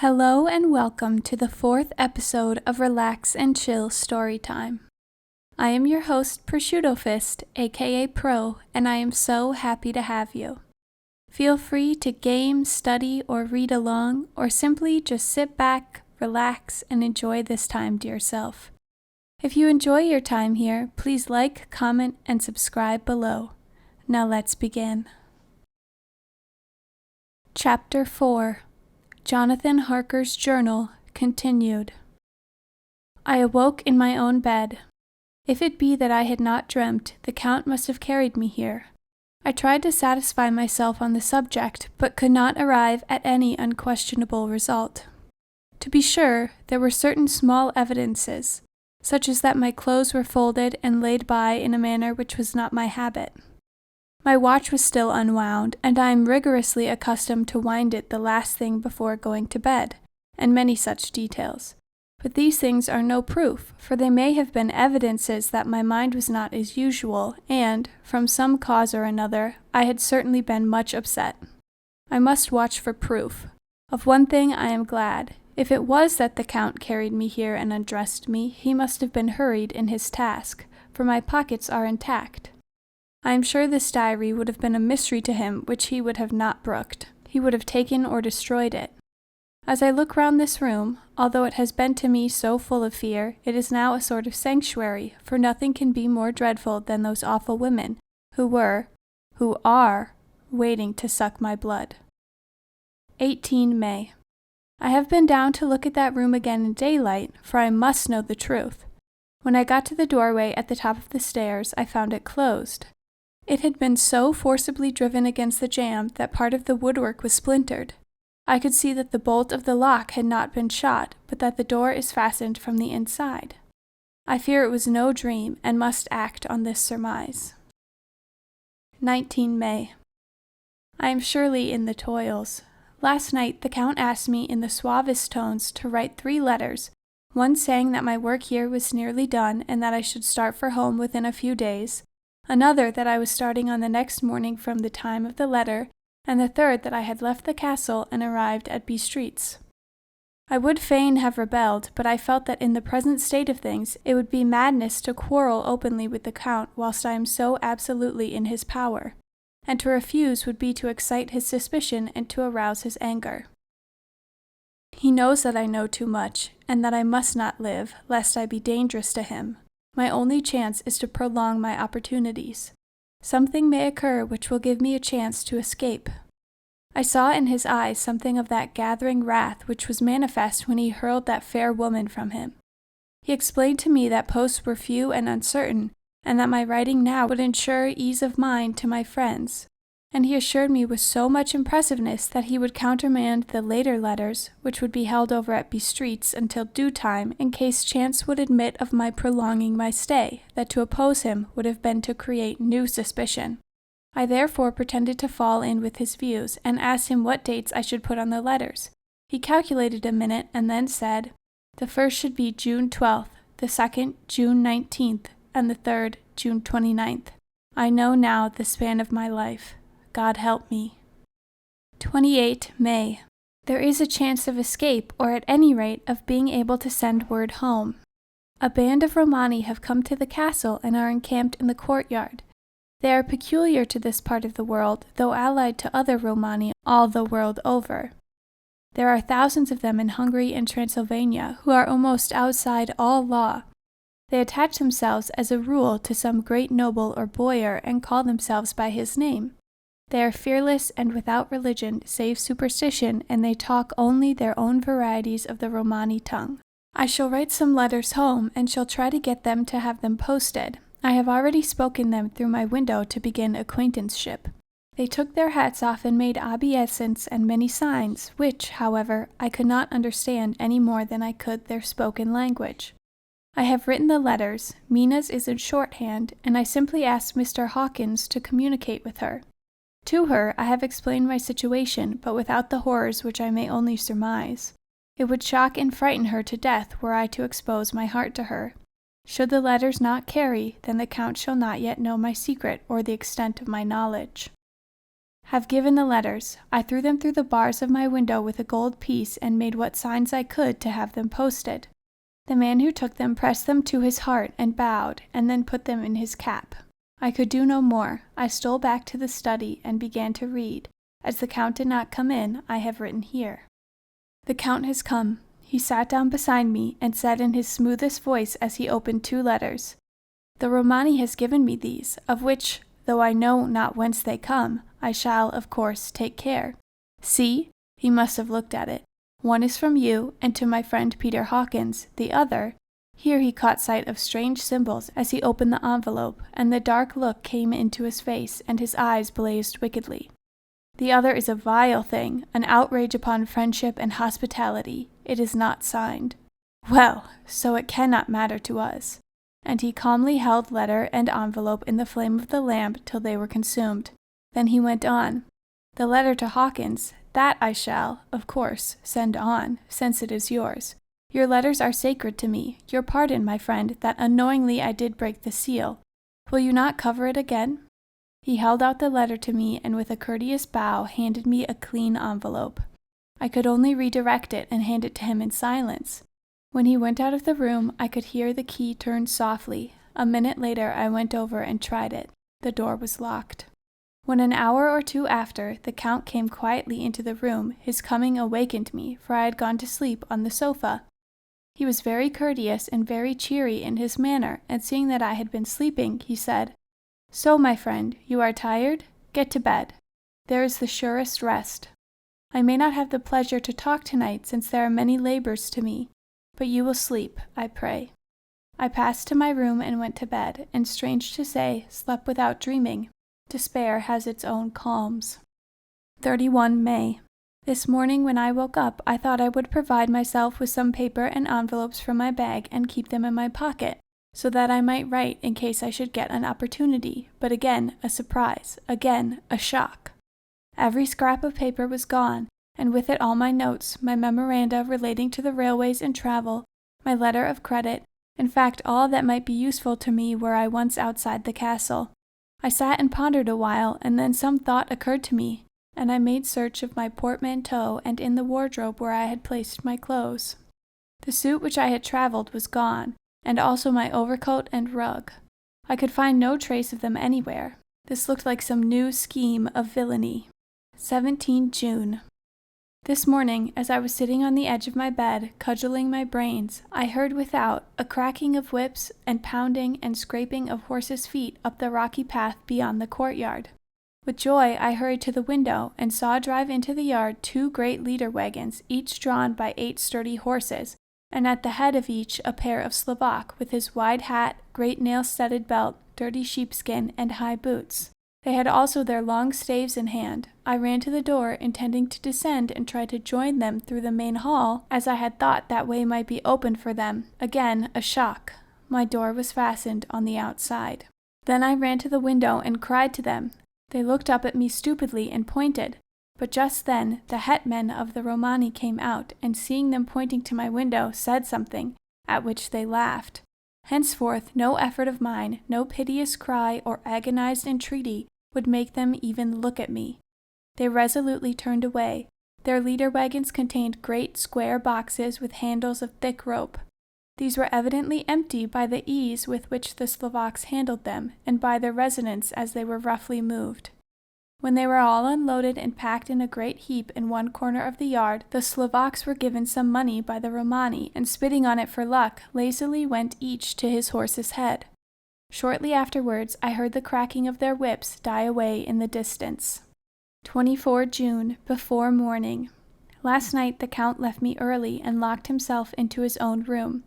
Hello and welcome to the 4th episode of Relax and Chill Storytime. I am your host, Prosciutto Fist, aka Pro, and I am so happy to have you. Feel free to game, study, or read along, or simply just sit back, relax, and enjoy this time to yourself. If you enjoy your time here, please like, comment, and subscribe below. Now let's begin. Chapter 4. Jonathan Harker's Journal continued. I awoke in my own bed. If it be that I had not dreamt, the Count must have carried me here. I tried to satisfy myself on the subject, but could not arrive at any unquestionable result. To be sure, there were certain small evidences, such as that my clothes were folded and laid by in a manner which was not my habit. My watch was still unwound, and I am rigorously accustomed to wind it the last thing before going to bed, and many such details. But these things are no proof, for they may have been evidences that my mind was not as usual, and, from some cause or another, I had certainly been much upset. I must watch for proof. Of one thing I am glad. If it was that the Count carried me here and undressed me, he must have been hurried in his task, for my pockets are intact. I am sure this diary would have been a mystery to him which he would have not brooked. He would have taken or destroyed it. As I look round this room, although it has been to me so full of fear, it is now a sort of sanctuary, for nothing can be more dreadful than those awful women who are, waiting to suck my blood. 18 May. I have been down to look at that room again in daylight, for I must know the truth. When I got to the doorway at the top of the stairs, I found it closed. It had been so forcibly driven against the jamb that part of the woodwork was splintered. I could see that the bolt of the lock had not been shot, but that the door is fastened from the inside. I fear it was no dream, and must act on this surmise. 19 May. I am surely in the toils. Last night the Count asked me in the suavest tones to write 3 letters, one saying that my work here was nearly done and that I should start for home within a few days, another that I was starting on the next morning from the time of the letter, and the third that I had left the castle and arrived at Bistritz. I would fain have rebelled, but I felt that in the present state of things it would be madness to quarrel openly with the Count whilst I am so absolutely in his power, and to refuse would be to excite his suspicion and to arouse his anger. He knows that I know too much, and that I must not live, lest I be dangerous to him. My only chance is to prolong my opportunities. Something may occur which will give me a chance to escape. I saw in his eyes something of that gathering wrath which was manifest when he hurled that fair woman from him. He explained to me that posts were few and uncertain, and that my writing now would ensure ease of mind to my friends. And he assured me with so much impressiveness that he would countermand the later letters, which would be held over at Bistritz until due time in case chance would admit of my prolonging my stay, that to oppose him would have been to create new suspicion. I therefore pretended to fall in with his views, and asked him what dates I should put on the letters. He calculated a minute, and then said, the first should be June 12th, the second June 19th, and the third June 29th. I know now the span of my life. God help me. 28 May. There is a chance of escape, or at any rate of being able to send word home. A band of Romani have come to the castle and are encamped in the courtyard. They are peculiar to this part of the world, though allied to other Romani all the world over. There are thousands of them in Hungary and Transylvania who are almost outside all law. They attach themselves as a rule to some great noble or boyar and call themselves by his name. They are fearless and without religion save superstition, and they talk only their own varieties of the Romani tongue. I shall write some letters home, and shall try to get them to have them posted. I have already spoken them through my window to begin acquaintanceship. They took their hats off and made obeisance and many signs, which, however, I could not understand any more than I could their spoken language. I have written the letters. Mina's is in shorthand, and I simply asked Mr. Hawkins to communicate with her. To her I have explained my situation, but without the horrors which I may only surmise. It would shock and frighten her to death were I to expose my heart to her. Should the letters not carry, then the Count shall not yet know my secret or the extent of my knowledge. Have given the letters. I threw them through the bars of my window with a gold piece and made what signs I could to have them posted. The man who took them pressed them to his heart and bowed, and then put them in his cap. I could do no more. I stole back to the study and began to read. As the Count did not come in, I have written here. The Count has come. He sat down beside me and said in his smoothest voice as he opened 2 letters, "The Romani has given me these, of which, though I know not whence they come, I shall, of course, take care. See," he must have looked at it, "one is from you, and to my friend Peter Hawkins, the other—" Here he caught sight of strange symbols as he opened the envelope, and the dark look came into his face, and his eyes blazed wickedly. "The other is a vile thing, an outrage upon friendship and hospitality. It is not signed. Well, so it cannot matter to us." And he calmly held letter and envelope in the flame of the lamp till they were consumed. Then he went on, "The letter to Hawkins, that I shall, of course, send on, since it is yours. Your letters are sacred to me. Your pardon, my friend, that unknowingly I did break the seal. Will you not cover it again?" He held out the letter to me and with a courteous bow handed me a clean envelope. I could only redirect it and hand it to him in silence. When he went out of the room, I could hear the key turn softly. A minute later I went over and tried it. The door was locked. When an hour or 2 after, the Count came quietly into the room, his coming awakened me, for I had gone to sleep on the sofa. He was very courteous and very cheery in his manner, and seeing that I had been sleeping, he said, "So, my friend, you are tired? Get to bed. There is the surest rest. I may not have the pleasure to talk tonight, since there are many labors to me, but you will sleep, I pray." I passed to my room and went to bed, and strange to say, slept without dreaming. Despair has its own calms. 31 May. This morning when I woke up, I thought I would provide myself with some paper and envelopes from my bag and keep them in my pocket, so that I might write in case I should get an opportunity, but again a surprise, again a shock. Every scrap of paper was gone, and with it all my notes, my memoranda relating to the railways and travel, my letter of credit, in fact all that might be useful to me were I once outside the castle. I sat and pondered a while, and then some thought occurred to me, and I made search of my portmanteau and in the wardrobe where I had placed my clothes. The suit which I had traveled was gone, and also my overcoat and rug. I could find no trace of them anywhere. This looked like some new scheme of villainy. 17 June. This morning, as I was sitting on the edge of my bed, cudgelling my brains, I heard without a cracking of whips and pounding and scraping of horses' feet up the rocky path beyond the courtyard. With joy, I hurried to the window and saw drive into the yard 2 great leader wagons, each drawn by 8 sturdy horses, and at the head of each a pair of Slovak with his wide hat, great nail-studded belt, dirty sheepskin, and high boots. They had also their long staves in hand. I ran to the door, intending to descend and try to join them through the main hall, as I had thought that way might be opened for them. Again a shock. My door was fastened on the outside. Then I ran to the window and cried to them. They looked up at me stupidly and pointed, but just then the hetman of the Romani came out, and seeing them pointing to my window, said something, at which they laughed. Henceforth no effort of mine, no piteous cry or agonized entreaty would make them even look at me. They resolutely turned away. Their leader wagons contained great square boxes with handles of thick rope. These were evidently empty by the ease with which the Slovaks handled them, and by their resonance as they were roughly moved. When they were all unloaded and packed in a great heap in one corner of the yard, the Slovaks were given some money by the Romani, and spitting on it for luck, lazily went each to his horse's head. Shortly afterwards, I heard the cracking of their whips die away in the distance. 24 June, before morning. Last night the Count left me early and locked himself into his own room.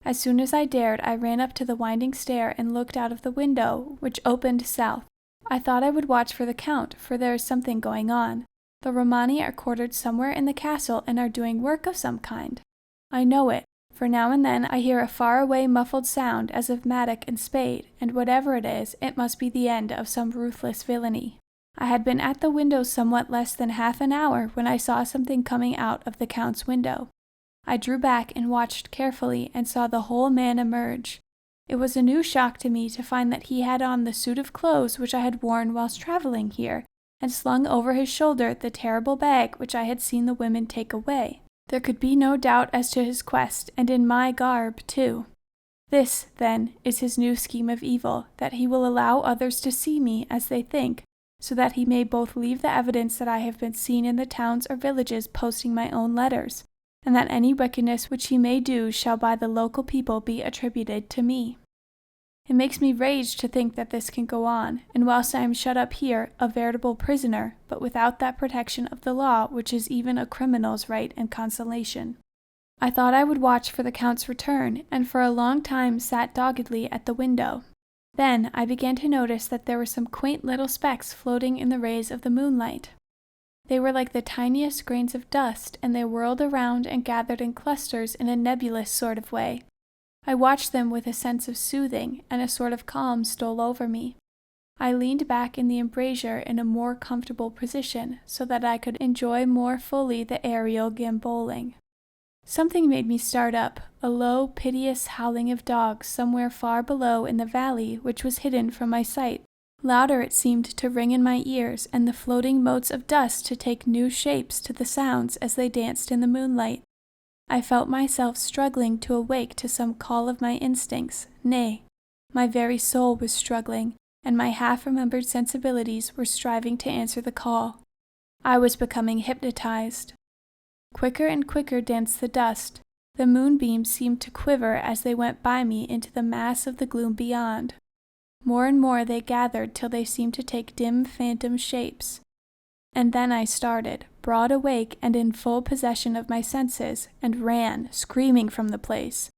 As soon as I dared, I ran up to the winding stair and looked out of the window, which opened south. I thought I would watch for the Count, for there is something going on. The Romani are quartered somewhere in the castle and are doing work of some kind. I know it, for now and then I hear a far-away muffled sound as of mattock and spade, and whatever it is, it must be the end of some ruthless villainy. I had been at the window somewhat less than half an hour when I saw something coming out of the Count's window. I drew back and watched carefully and saw the whole man emerge. It was a new shock to me to find that he had on the suit of clothes which I had worn whilst traveling here, and slung over his shoulder the terrible bag which I had seen the women take away. There could be no doubt as to his quest, and in my garb, too. This, then, is his new scheme of evil, that he will allow others to see me as they think, so that he may both leave the evidence that I have been seen in the towns or villages posting my own letters, and that any wickedness which he may do shall by the local people be attributed to me. It makes me rage to think that this can go on, and whilst I am shut up here, a veritable prisoner, but without that protection of the law which is even a criminal's right and consolation. I thought I would watch for the Count's return, and for a long time sat doggedly at the window. Then I began to notice that there were some quaint little specks floating in the rays of the moonlight. They were like the tiniest grains of dust, and they whirled around and gathered in clusters in a nebulous sort of way. I watched them with a sense of soothing, and a sort of calm stole over me. I leaned back in the embrasure in a more comfortable position, so that I could enjoy more fully the aerial gambolling. Something made me start up, a low, piteous howling of dogs somewhere far below in the valley which was hidden from my sight. Louder it seemed to ring in my ears, and the floating motes of dust to take new shapes to the sounds as they danced in the moonlight. I felt myself struggling to awake to some call of my instincts, nay, my very soul was struggling, and my half-remembered sensibilities were striving to answer the call. I was becoming hypnotized. Quicker and quicker danced the dust. The moonbeams seemed to quiver as they went by me into the mass of the gloom beyond. More and more they gathered till they seemed to take dim phantom shapes. And then I started, broad awake and in full possession of my senses, and ran, screaming from the place.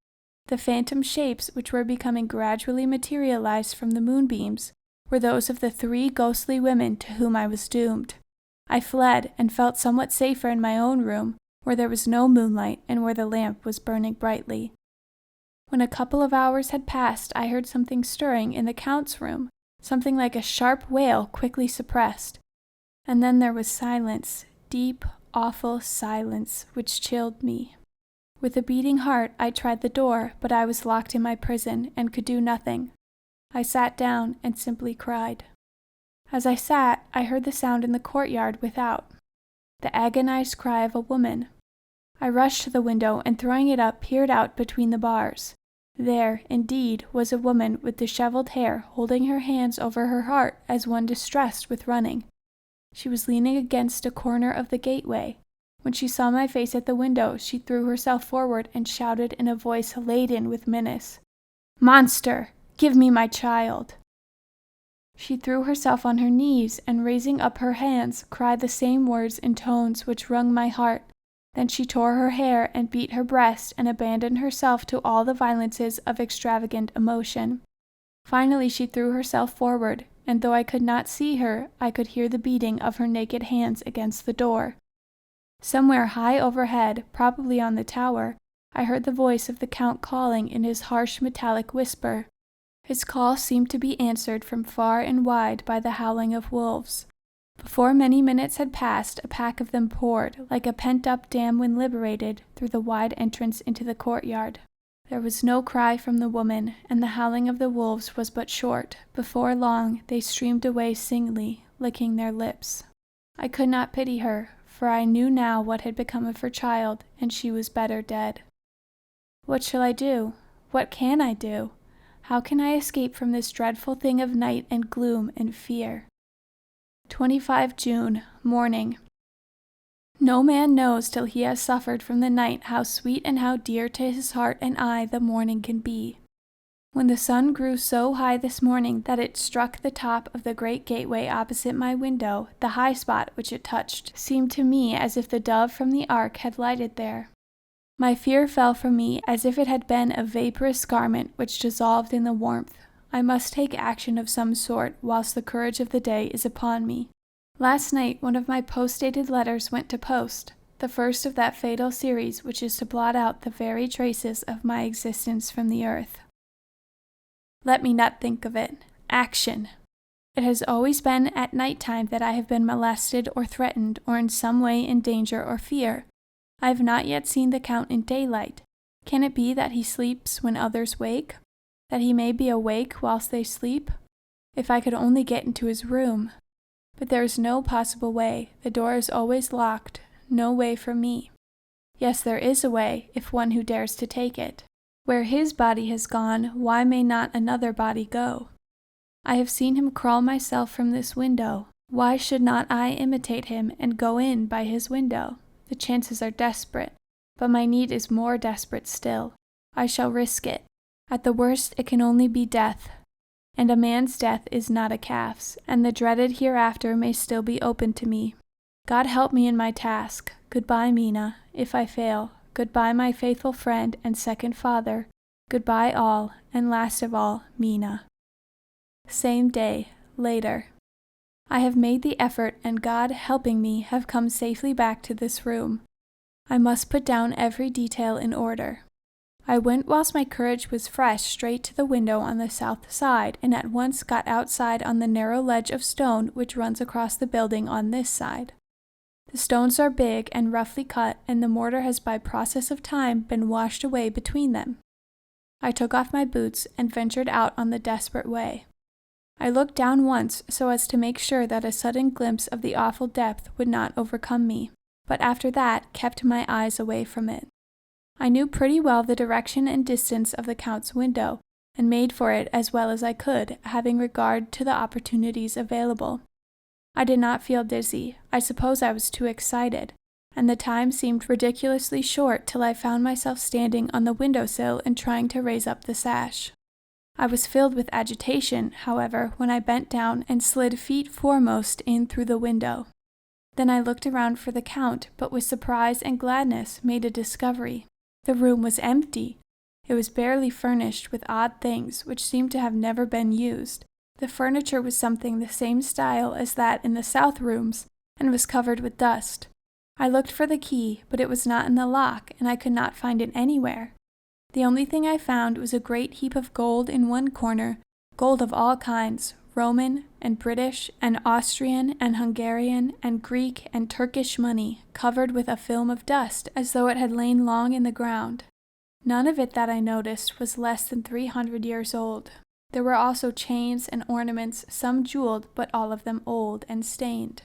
The phantom shapes which were becoming gradually materialized from the moonbeams were those of the 3 ghostly women to whom I was doomed. I fled and felt somewhat safer in my own room, where there was no moonlight and where the lamp was burning brightly. When a couple of hours had passed, I heard something stirring in the Count's room, something like a sharp wail quickly suppressed. And then there was silence, deep, awful silence, which chilled me. With a beating heart, I tried the door, but I was locked in my prison and could do nothing. I sat down and simply cried. As I sat, I heard the sound in the courtyard without, the agonized cry of a woman. I rushed to the window and throwing it up, peered out between the bars. There, indeed, was a woman with disheveled hair holding her hands over her heart as one distressed with running. She was leaning against a corner of the gateway. When she saw my face at the window, she threw herself forward and shouted in a voice laden with menace, "Monster, give me my child!" She threw herself on her knees and, raising up her hands, cried the same words in tones which wrung my heart. Then she tore her hair and beat her breast and abandoned herself to all the violences of extravagant emotion. Finally she threw herself forward, and though I could not see her, I could hear the beating of her naked hands against the door. Somewhere high overhead, probably on the tower, I heard the voice of the Count calling in his harsh metallic whisper. His call seemed to be answered from far and wide by the howling of wolves. Before many minutes had passed, a pack of them poured, like a pent-up dam when liberated, through the wide entrance into the courtyard. There was no cry from the woman, and the howling of the wolves was but short. Before long, they streamed away singly, licking their lips. I could not pity her, for I knew now what had become of her child, and she was better dead. What shall I do? What can I do? How can I escape from this dreadful thing of night and gloom and fear? 25 June, morning. No man knows till he has suffered from the night how sweet and how dear to his heart and eye the morning can be. When the sun grew so high this morning that it struck the top of the great gateway opposite my window, the high spot which it touched seemed to me as if the dove from the ark had lighted there. My fear fell from me as if it had been a vaporous garment which dissolved in the warmth. I must take action of some sort whilst the courage of the day is upon me. Last night one of my post-dated letters went to post, the first of that fatal series which is to blot out the very traces of my existence from the earth. Let me not think of it. Action! It has always been at night time that I have been molested or threatened or in some way in danger or fear. I have not yet seen the Count in daylight. Can it be that he sleeps when others wake? That he may be awake whilst they sleep? If I could only get into his room! But there is no possible way, the door is always locked, no way for me. Yes, there is a way, if one who dares to take it. Where his body has gone, why may not another body go? I have seen him crawl myself from this window. Why should not I imitate him and go in by his window? The chances are desperate, but my need is more desperate still. I shall risk it. At the worst, it can only be death. And a man's death is not a calf's, and the dreaded hereafter may still be open to me. God help me in my task. Goodbye, Mina, if I fail. Goodbye, my faithful friend and second father. Goodbye all, and last of all, Mina. Same day, later. I have made the effort, and God, helping me, have come safely back to this room. I must put down every detail in order. I went whilst my courage was fresh straight to the window on the south side, and at once got outside on the narrow ledge of stone which runs across the building on this side. The stones are big and roughly cut, and the mortar has by process of time been washed away between them. I took off my boots and ventured out on the desperate way. I looked down once so as to make sure that a sudden glimpse of the awful depth would not overcome me, but after that kept my eyes away from it. I knew pretty well the direction and distance of the Count's window, and made for it as well as I could, having regard to the opportunities available. I did not feel dizzy. I suppose I was too excited, and the time seemed ridiculously short till I found myself standing on the window-sill and trying to raise up the sash. I was filled with agitation, however, when I bent down and slid feet foremost in through the window. Then I looked around for the Count, but with surprise and gladness made a discovery. The room was empty. It was barely furnished with odd things which seemed to have never been used. The furniture was something the same style as that in the south rooms, and was covered with dust. I looked for the key, but it was not in the lock, and I could not find it anywhere. The only thing I found was a great heap of gold in one corner, gold of all kinds, Roman and British and Austrian and Hungarian and Greek and Turkish money, covered with a film of dust as though it had lain long in the ground. None of it that I noticed was less than 300 years old. There were also chains and ornaments, some jeweled, but all of them old and stained.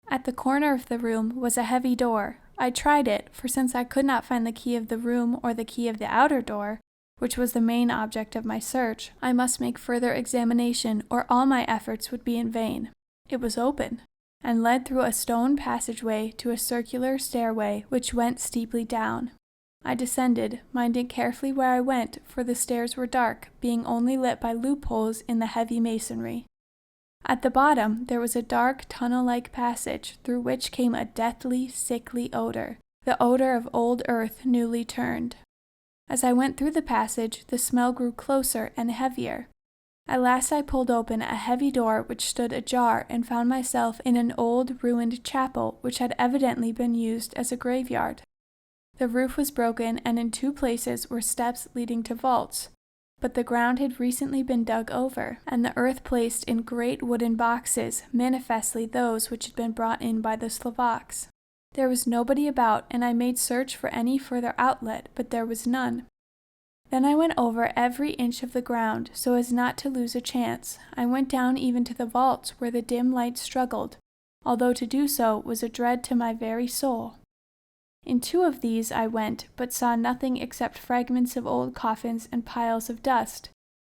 At the corner of the room was a heavy door. I tried it, for since I could not find the key of the room or the key of the outer door, which was the main object of my search, I must make further examination, or all my efforts would be in vain. It was open, and led through a stone passageway to a circular stairway which went steeply down. I descended, minding carefully where I went, for the stairs were dark, being only lit by loopholes in the heavy masonry. At the bottom there was a dark tunnel-like passage through which came a deathly, sickly odor, the odor of old earth newly turned. As I went through the passage, the smell grew closer and heavier. At last I pulled open a heavy door which stood ajar and found myself in an old ruined chapel which had evidently been used as a graveyard. The roof was broken, and in 2 places were steps leading to vaults, but the ground had recently been dug over, and the earth placed in great wooden boxes, manifestly those which had been brought in by the Slovaks. There was nobody about, and I made search for any further outlet, but there was none. Then I went over every inch of the ground, so as not to lose a chance. I went down even to the vaults where the dim light struggled, although to do so was a dread to my very soul. In 2 of these I went, but saw nothing except fragments of old coffins and piles of dust.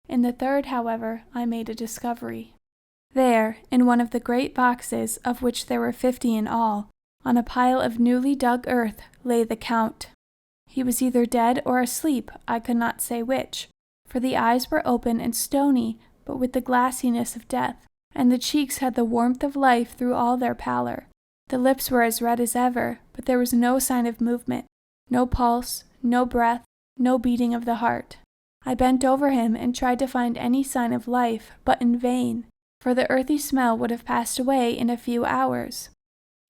In the 3rd, however, I made a discovery. There, in one of the great boxes, of which there were 50 in all, on a pile of newly dug earth, lay the Count. He was either dead or asleep, I could not say which, for the eyes were open and stony, but with the glassiness of death, and the cheeks had the warmth of life through all their pallor. The lips were as red as ever, but there was no sign of movement, no pulse, no breath, no beating of the heart. I bent over him and tried to find any sign of life, but in vain, for the earthy smell would have passed away in a few hours.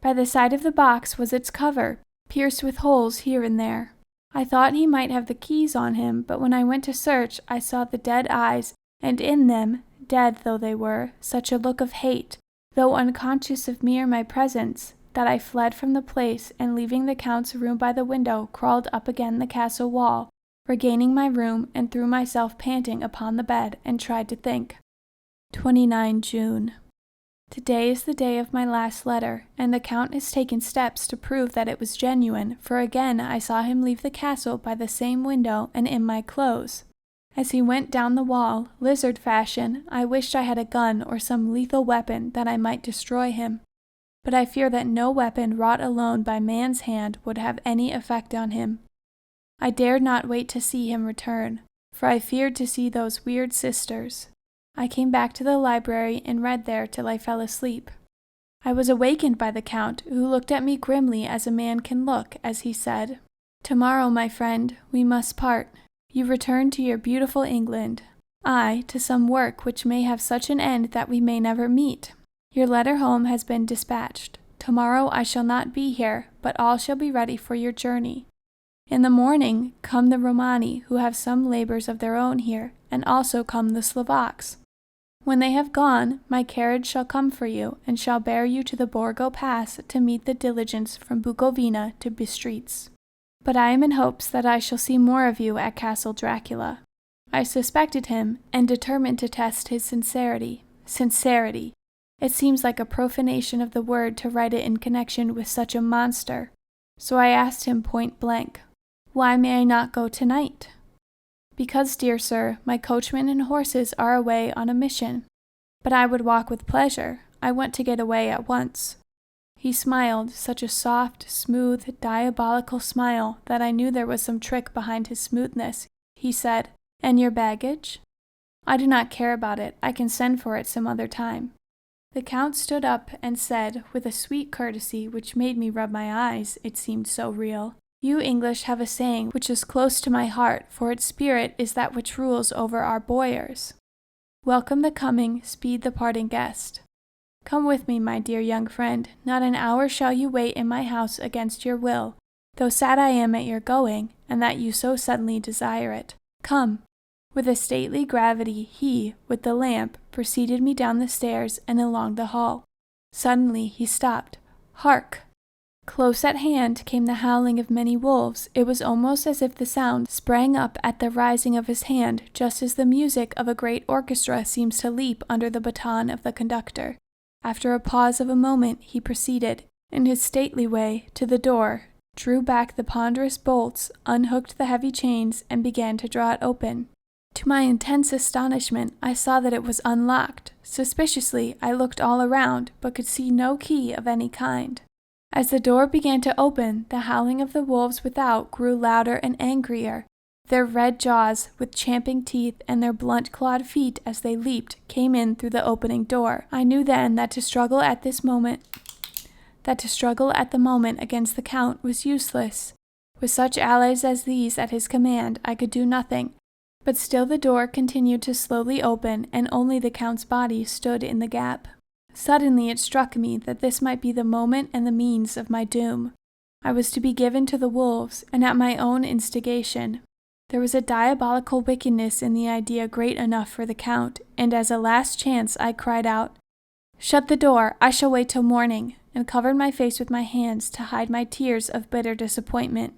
By the side of the box was its cover, pierced with holes here and there. I thought he might have the keys on him, but when I went to search, I saw the dead eyes, and in them, dead though they were, such a look of hate, though unconscious of me or my presence, that I fled from the place, and leaving the Count's room by the window, crawled up again the castle wall, regaining my room, and threw myself panting upon the bed, and tried to think. 29 June. Today is the day of my last letter, and the Count has taken steps to prove that it was genuine, for again I saw him leave the castle by the same window and in my clothes. As he went down the wall, lizard fashion, I wished I had a gun or some lethal weapon that I might destroy him. But I fear that no weapon wrought alone by man's hand would have any effect on him. I dared not wait to see him return, for I feared to see those weird sisters. I came back to the library and read there till I fell asleep. I was awakened by the Count, who looked at me grimly as a man can look, as he said, "Tomorrow, my friend, we must part. You return to your beautiful England. I, to some work which may have such an end that we may never meet. Your letter home has been dispatched. Tomorrow I shall not be here, but all shall be ready for your journey. In the morning come the Romani, who have some labors of their own here, and also come the Slovaks. When they have gone, my carriage shall come for you, and shall bear you to the Borgo Pass to meet the diligence from Bukovina to Bistritz. But I am in hopes that I shall see more of you at Castle Dracula." I suspected him, and determined to test his sincerity. Sincerity! It seems like a profanation of the word to write it in connection with such a monster. So I asked him point blank, "Why may I not go tonight?" "Because, dear sir, my coachman and horses are away on a mission." "But I would walk with pleasure. I want to get away at once." He smiled, such a soft, smooth, diabolical smile that I knew there was some trick behind his smoothness. He said, "And your baggage?" "I do not care about it. I can send for it some other time." The Count stood up and said, with a sweet courtesy which made me rub my eyes, it seemed so real, "You English have a saying which is close to my heart, for its spirit is that which rules over our boyars. Welcome the coming, speed the parting guest. Come with me, my dear young friend. Not an hour shall you wait in my house against your will, though sad I am at your going, and that you so suddenly desire it. Come." With a stately gravity, he, with the lamp, preceded me down the stairs and along the hall. Suddenly he stopped. "Hark!" Close at hand came the howling of many wolves. It was almost as if the sound sprang up at the rising of his hand, just as the music of a great orchestra seems to leap under the baton of the conductor. After a pause of a moment, he proceeded, in his stately way, to the door, drew back the ponderous bolts, unhooked the heavy chains, and began to draw it open. To my intense astonishment, I saw that it was unlocked. Suspiciously, I looked all around, but could see no key of any kind. As the door began to open, the howling of the wolves without grew louder and angrier. Their red jaws, with champing teeth, and their blunt-clawed feet as they leaped, came in through the opening door. I knew then that to struggle at the moment against the Count was useless. With such allies as these at his command, I could do nothing. But still the door continued to slowly open, and only the Count's body stood in the gap. Suddenly it struck me that this might be the moment and the means of my doom. I was to be given to the wolves, and at my own instigation. There was a diabolical wickedness in the idea great enough for the Count, and as a last chance I cried out, "Shut the door, I shall wait till morning," and covered my face with my hands to hide my tears of bitter disappointment.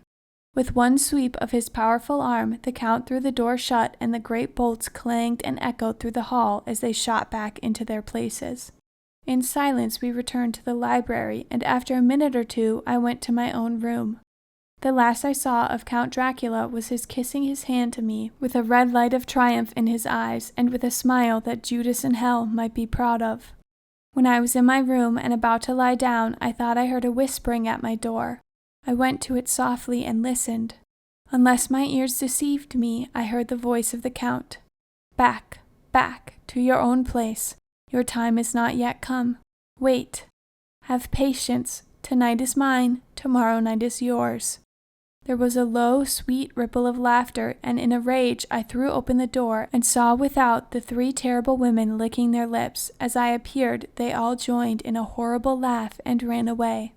With one sweep of his powerful arm, the Count threw the door shut, and the great bolts clanged and echoed through the hall as they shot back into their places. In silence we returned to the library, and after a minute or two I went to my own room. The last I saw of Count Dracula was his kissing his hand to me, with a red light of triumph in his eyes, and with a smile that Judas in hell might be proud of. When I was in my room and about to lie down, I thought I heard a whispering at my door. I went to it softly and listened. Unless my ears deceived me, I heard the voice of the Count. "Back, back, to your own place. Your time is not yet come. Wait. Have patience. Tonight is mine, tomorrow night is yours." There was a low, sweet ripple of laughter, and in a rage I threw open the door and saw without the three terrible women licking their lips. As I appeared, they all joined in a horrible laugh and ran away.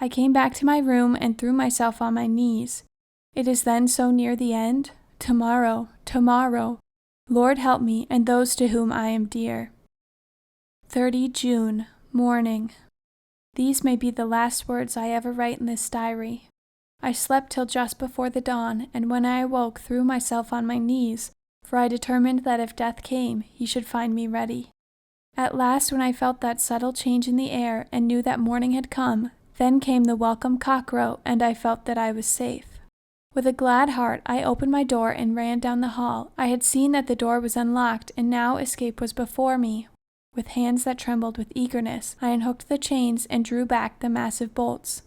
I came back to my room and threw myself on my knees. It is then so near the end? Tomorrow, tomorrow. Lord help me and those to whom I am dear. 30 June, morning. These may be the last words I ever write in this diary. I slept till just before the dawn, and when I awoke threw myself on my knees, for I determined that if death came, he should find me ready. At last, when I felt that subtle change in the air and knew that morning had come, then came the welcome cockcrow, and I felt that I was safe. With a glad heart, I opened my door and ran down the hall. I had seen that the door was unlocked, and now escape was before me. With hands that trembled with eagerness, I unhooked the chains and drew back the massive bolts.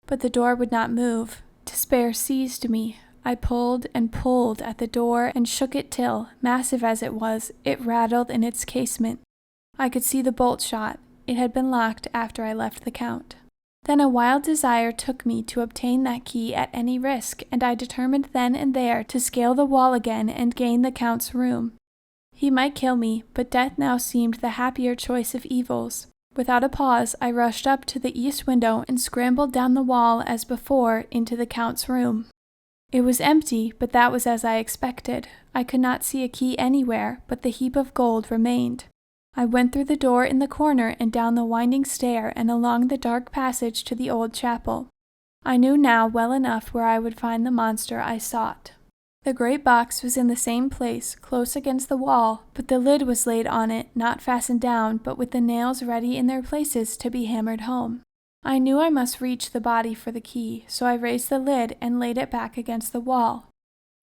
But the door would not move. Despair seized me. I pulled and pulled at the door and shook it till, massive as it was, it rattled in its casement. I could see the bolt shot. It had been locked after I left the Count. Then a wild desire took me to obtain that key at any risk, and I determined then and there to scale the wall again and gain the Count's room. He might kill me, but death now seemed the happier choice of evils. Without a pause, I rushed up to the east window and scrambled down the wall as before into the Count's room. It was empty, but that was as I expected. I could not see a key anywhere, but the heap of gold remained. I went through the door in the corner and down the winding stair and along the dark passage to the old chapel. I knew now well enough where I would find the monster I sought. The great box was in the same place, close against the wall, but the lid was laid on it, not fastened down, but with the nails ready in their places to be hammered home. I knew I must reach the body for the key, so I raised the lid and laid it back against the wall.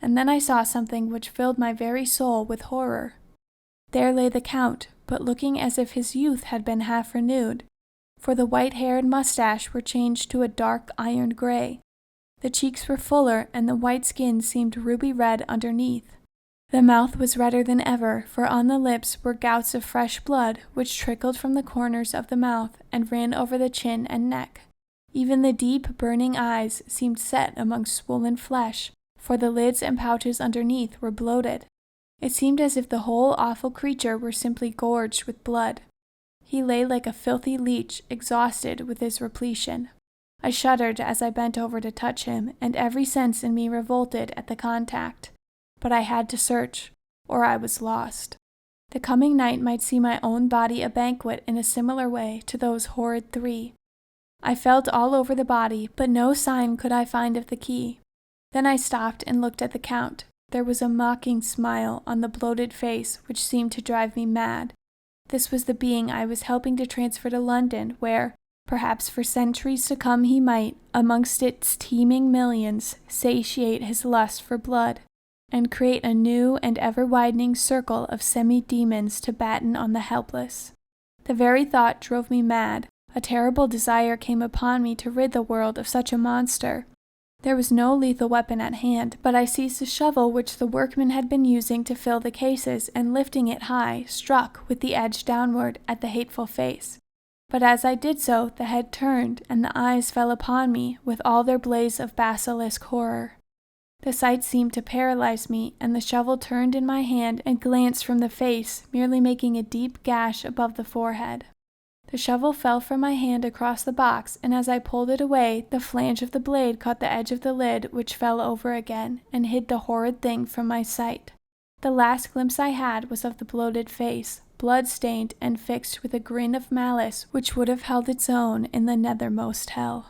And then I saw something which filled my very soul with horror. There lay the Count, but looking as if his youth had been half renewed, for the white hair and mustache were changed to a dark iron gray. The cheeks were fuller, and the white skin seemed ruby red underneath. The mouth was redder than ever, for on the lips were gouts of fresh blood, which trickled from the corners of the mouth and ran over the chin and neck. Even the deep, burning eyes seemed set among swollen flesh, for the lids and pouches underneath were bloated. It seemed as if the whole awful creature were simply gorged with blood. He lay like a filthy leech, exhausted with his repletion. I shuddered as I bent over to touch him, and every sense in me revolted at the contact. But I had to search, or I was lost. The coming night might see my own body a banquet in a similar way to those horrid three. I felt all over the body, but no sign could I find of the key. Then I stopped and looked at the Count. There was a mocking smile on the bloated face which seemed to drive me mad. This was the being I was helping to transfer to London, where, perhaps for centuries to come, he might, amongst its teeming millions, satiate his lust for blood, and create a new and ever-widening circle of semi-demons to batten on the helpless. The very thought drove me mad. A terrible desire came upon me to rid the world of such a monster. There was no lethal weapon at hand, but I seized a shovel which the workmen had been using to fill the cases, and lifting it high, struck, with the edge downward, at the hateful face. But as I did so, the head turned, and the eyes fell upon me with all their blaze of basilisk horror. The sight seemed to paralyze me, and the shovel turned in my hand and glanced from the face, merely making a deep gash above the forehead. The shovel fell from my hand across the box, and as I pulled it away, the flange of the blade caught the edge of the lid, which fell over again, and hid the horrid thing from my sight. The last glimpse I had was of the bloated face, blood-stained and fixed with a grin of malice which would have held its own in the nethermost hell.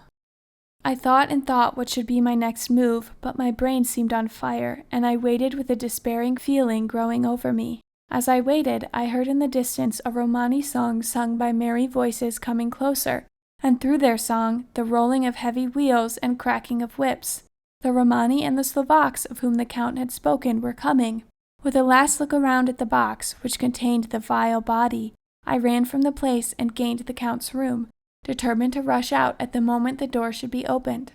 I thought and thought what should be my next move, but my brain seemed on fire, and I waited with a despairing feeling growing over me. As I waited, I heard in the distance a Romani song sung by merry voices coming closer, and through their song, the rolling of heavy wheels and cracking of whips. The Romani and the Slovaks of whom the Count had spoken were coming. With a last look around at the box, which contained the vile body, I ran from the place and gained the Count's room, determined to rush out at the moment the door should be opened.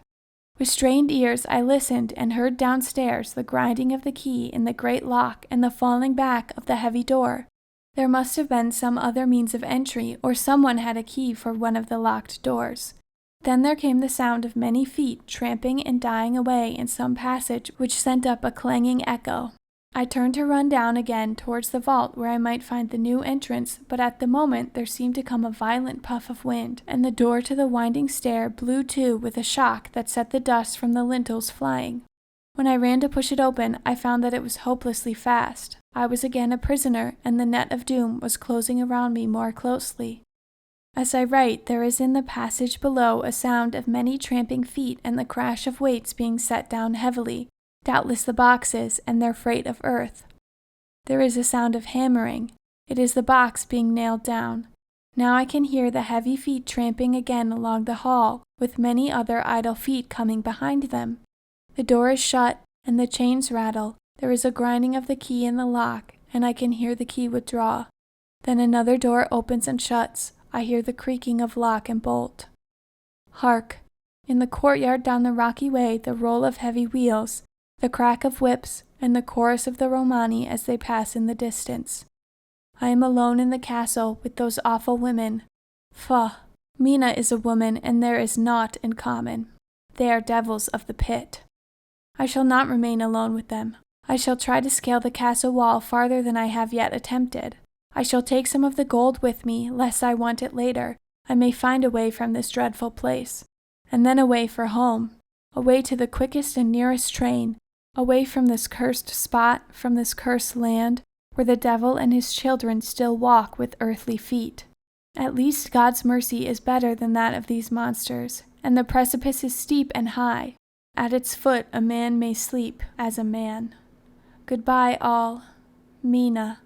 With strained ears I listened and heard downstairs the grinding of the key in the great lock and the falling back of the heavy door. There must have been some other means of entry, or someone had a key for one of the locked doors. Then there came the sound of many feet tramping and dying away in some passage which sent up a clanging echo. I turned to run down again towards the vault where I might find the new entrance, but at the moment there seemed to come a violent puff of wind, and the door to the winding stair blew to with a shock that set the dust from the lintels flying. When I ran to push it open, I found that it was hopelessly fast. I was again a prisoner, and the net of doom was closing around me more closely. As I write, there is in the passage below a sound of many tramping feet and the crash of weights being set down heavily, doubtless the boxes and their freight of earth. There is a sound of hammering. It is the box being nailed down. Now I can hear the heavy feet tramping again along the hall, with many other idle feet coming behind them. The door is shut, and the chains rattle. There is a grinding of the key in the lock, and I can hear the key withdraw. Then another door opens and shuts. I hear the creaking of lock and bolt. Hark! In the courtyard down the rocky way, the roll of heavy wheels, the crack of whips, and the chorus of the Romani as they pass in the distance. I am alone in the castle with those awful women. Faugh! Mina is a woman, and there is naught in common. They are devils of the pit. I shall not remain alone with them. I shall try to scale the castle wall farther than I have yet attempted. I shall take some of the gold with me, lest I want it later. I may find a way from this dreadful place. And then away for home. Away to the quickest and nearest train. Away from this cursed spot, from this cursed land, where the devil and his children still walk with earthly feet. At least God's mercy is better than that of these monsters, and the precipice is steep and high. At its foot a man may sleep as a man. Goodbye all. Mina.